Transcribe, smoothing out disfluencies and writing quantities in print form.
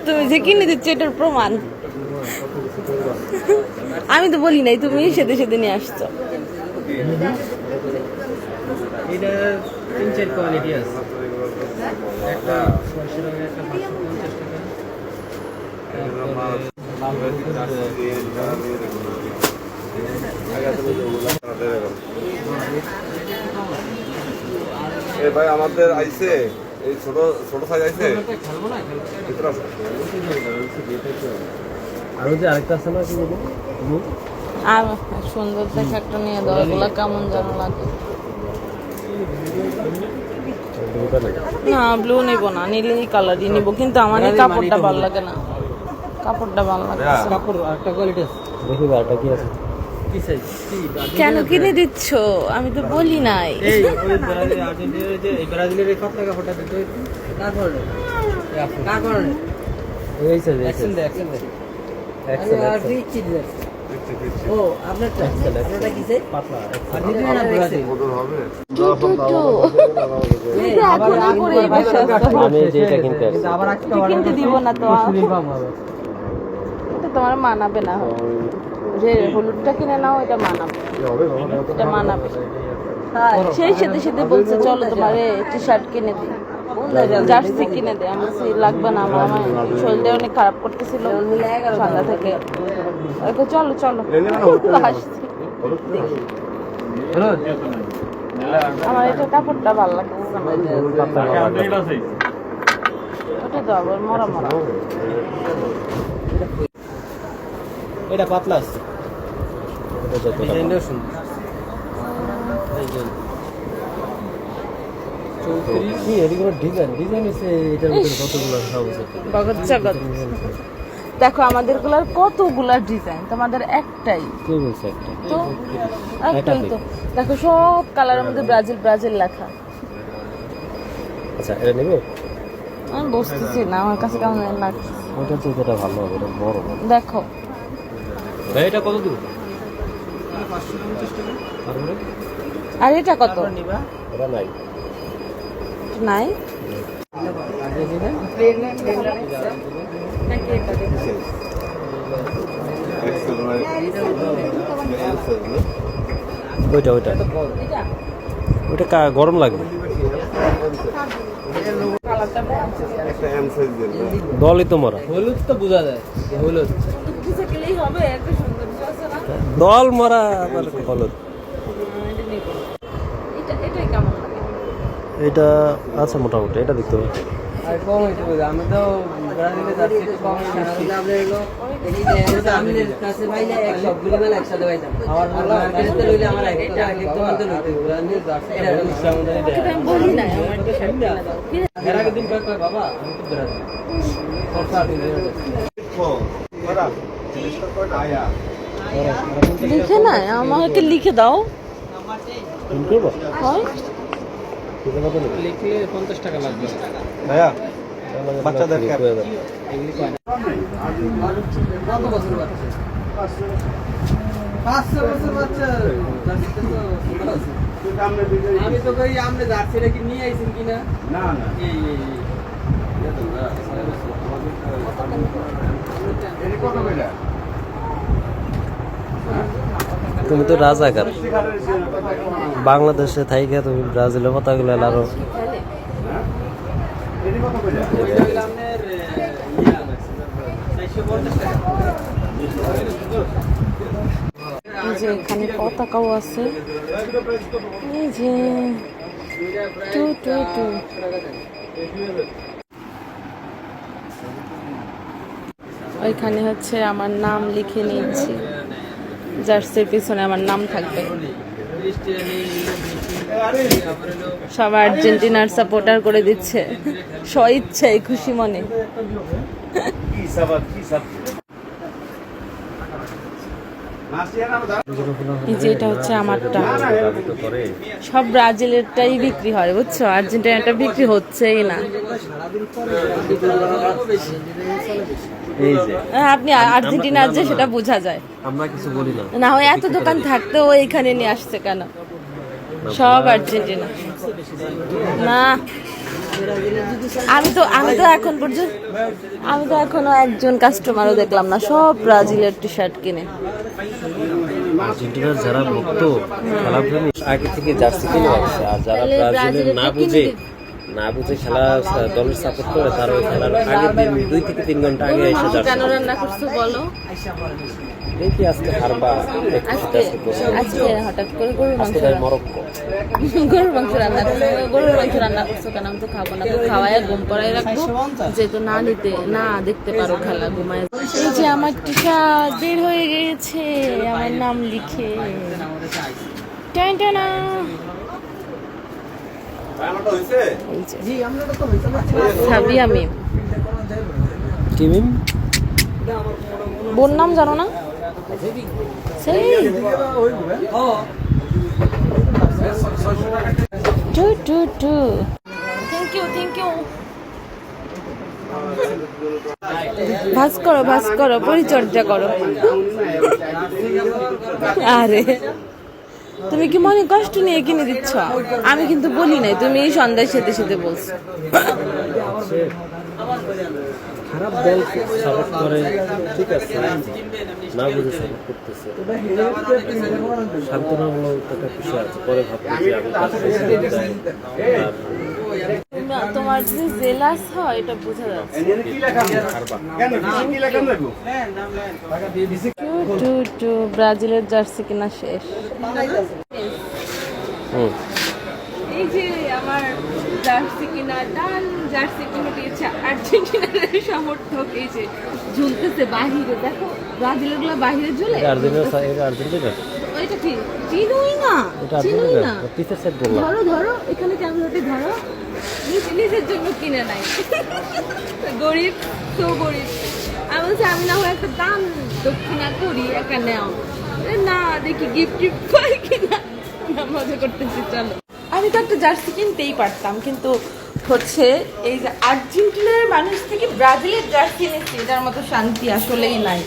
তুমি যে কিনে দিচ্ছ এটার প্রমাণ। আমি তো বলি নাই, তুমি সেদে সেদে নিয়ে আসছো। এটা 3-4 কোয়ালিটি আছে, একটা 600 টাকা, একটা 550 টাকা। ভাই আমাদের আইছে এই ছোট ছোট সাইজ আইছে, আরো যে আরেকটা আছে না, কি বলবো, আর সুন্দর দেখে একটা নিয়ে দাও, ওগুলা কেমন যেন লাগে। না ব্লু নিব না, নিলে এই কালারই নিব, কিন্তু আমার এই কাপড়টা ভালো লাগে না, কাপড়টা ভালো লাগে। কাপড় আরেকটা কোয়ালিটি আছে, দেখি আরেকটা কি আছে, কি সাইজ, কেন কিনে দিচ্ছ? আমি তো বলি নাই। এই ওই ব্রাজিল আর্জেন্টিনার যে এই ব্রাজিলের এই পাতলা কাপড়টা দিতে কাপড় কাপড় এই সাইজ এক্সেল আর রিচ দিস। ও আপনারটা আপনারটা কি সাইজ? পাতলা আর্জেন্টিনা না ব্রাজিল ওদের হবে। আমি যেটা কিনতে আসছি, আবার একটা কিনতে দিব না তো, এটা তোমার মানাবে না। যে হলুদটা কিনে নাও, এটা মানাবে, এটা মানাবে। সেই সাথে সাথে বলছে চলো তোমার টি শার্ট কিনে দিই, জার্সি কিনে দে। আমি লাগবে না, আমার শরীরটা অনেক খারাপ করতেছিল সন্ধ্যা থেকে। চলো চলো, হাসছি। আমার এটা কাপড়টা ভালো লাগে, ওটা তো আবার মরা মরা। এটা পাতলা আছে, ডিজাইনটাও সুন্দর। এই যে 34 এদিকে ডিজাইন আছে, এটার ভিতরে কতগুলো সব আছে, বগত জগৎ। দেখো আমাদের গুলার কতগুলা ডিজাইন, তোমাদের একটাই কি বলছে একটা তো, একটাই তো। দেখো সব কালারের মধ্যে ব্রাজিল ব্রাজিল লেখা। আচ্ছা এটা নেবে, আমি বুঝতেছি না, আমার কাছে কেমন লাগছে। ওটা তো যেটা ভালো হবে, এটা বড় দেখো ভাই, এটা কত দিব? 550 টাকা। তারপরে আর এটা কত? এটা নাই, নাই ওইটা ওইটা ওইটা গরম লাগবে, একটা এম সাইজ দেন। দলই তো মরা, হলুদ তো বোঝা যায়, হলুদ দল মরা আবার হলুদ। এটা আছে মোটামুটি, এটা দেখতে হবে। আর কম হইতে পারে, আমি তো ব্রাজিলে যাচ্ছি, একটু কম হইছে। আমরা এলো এটা আমাদের কাছে ভাই না, এক সবগুলো মেলা একসাথে পাইতাম। আমার মার্কেটে লইলে আমার একটা আগে তোমার তো লইতে ব্রাজিলে যাচ্ছি, এটা সামনে দেয়। আমি বলি না আমার তো সামনে এর আগে দিন কয় কয় বাবা আমি তো ব্রাজিল খরচা দিন লিখে নাই, আমাকে লিখে দাও। হয় লিখলে 50 টাকা লাগবে ভাইয়া, বাচ্চাদের ক্যাপ কত বছর বাচ্চা? 500 বছর বাচ্চা। আমি তো কই আপনি জার্সিটা কি নিয়ে আইছেন কিনা? না না, এই তুমি তো রাজাকার, বাংলাদেশে থাইকা তুমি ব্রাজিলের কথাগুলো আরো এই যে এখানে পতাকাও আছে, এই যে 222। ওইখানে হচ্ছে আমার নাম লিখে নিয়েছি, জার্সির পিছনে আমার নাম থাকবে। সব আর্জেন্টিনার সাপোর্টার করে দিচ্ছে স্বইচ্ছায়, খুশি মনে। এই যে এটা হচ্ছে আমারটা, সব ব্রাজিলেরটাই বিক্রি হয় বুঝছো, আর্জেন্টিনাটা বিক্রি হচ্ছেই না। আপনি আর্জেন্টিনার যে সেটা বোঝা যায়, আমরা কিছু বলি না। না হয় এত দোকান থাকতেও এখানে নিয়ে আসছে কেন? সব আর্জেন্টিনা না, আমি তো এখনো একজন কাস্টমারও দেখলাম না, সব ব্রাজিলের টি শার্ট কিনে। আর্জেন্টিনার যারা ভক্ত খেলাপ্রেমী আগে থেকে জার্সি কিনে রাখছে, আর যারা ব্রাজিলের না বুঝে খেলা দলের সাপোর্ট করে, তারা ওই খেলার আগের দিন 2 থেকে 3 ঘন্টা আগে এসে জার্সি কেন রান্না করছো বলো? দেখি আজকে হারবা, আজকে হঠাৎ করে গরুর মাংস মরক্কো গরুর মাংস রান্না করছো কেন? আমি তো খাবো না, তো খাওয়ায় ঘুম পড়াই রাখবো, যেহেতু না দেখতে পারো খেলা, ঘুমায়। এই যে আমার টিকা বের হয়ে গিয়েছে, আমার নাম লিখে। টানা সাবিয়া মিম, কি মিম? বোন নাম জানো না? সেই থ্যাংক ইউ। ভাস করো, পরিচর্যা করো। আরে তুমি কি মনে কষ্ট নিয়ে কিনে দিচ্ছ? আমি কিন্তু বলি নাই, তুমি সন্ধ্যায় সেতে বলছো। খারাপ দল সাপোর্ট করে, ঠিক আছে, না বুঝে সাপোর্ট করতেছে, সান্ত্বনামূলক একটা বিষয় আছে, পরে ভাববো যে আমি তোমার যে জেলাস হয় এটা বোঝা যাচ্ছে। ব্রাজিলের জার্সি কিনা শেষ। এই যে আমার জার্সি কিনা ডান, জার্সি কিনে দিয়েছে আর্জেন্টিনার সমর্থক। এই যে ঝুলতেছে বাহিরে, দেখো ব্রাজিলের গুলো বাহিরে ঝুলে। আর্জেন্টিনা ওইটা কি চিনুই না। ধরো এখানে ক্যামেরাতে ধরো। নিজের জন্য কিনে নাই, গরিব তো গরিব। আমি বলছি আমি না হয় একটা দান দক্ষিণা করি, একা নেও না, দেখি গিফট পাই কিনা। মজা করতেছি, চলো। আমি তো একটা জার্সি কিনতেই পারতাম, কিন্তু হচ্ছে এই যে আর্জেন্টিনার মানুষ থেকে ব্রাজিলের জার্সি নিচ্ছি, এটার মতো শান্তি আসলেই নাই।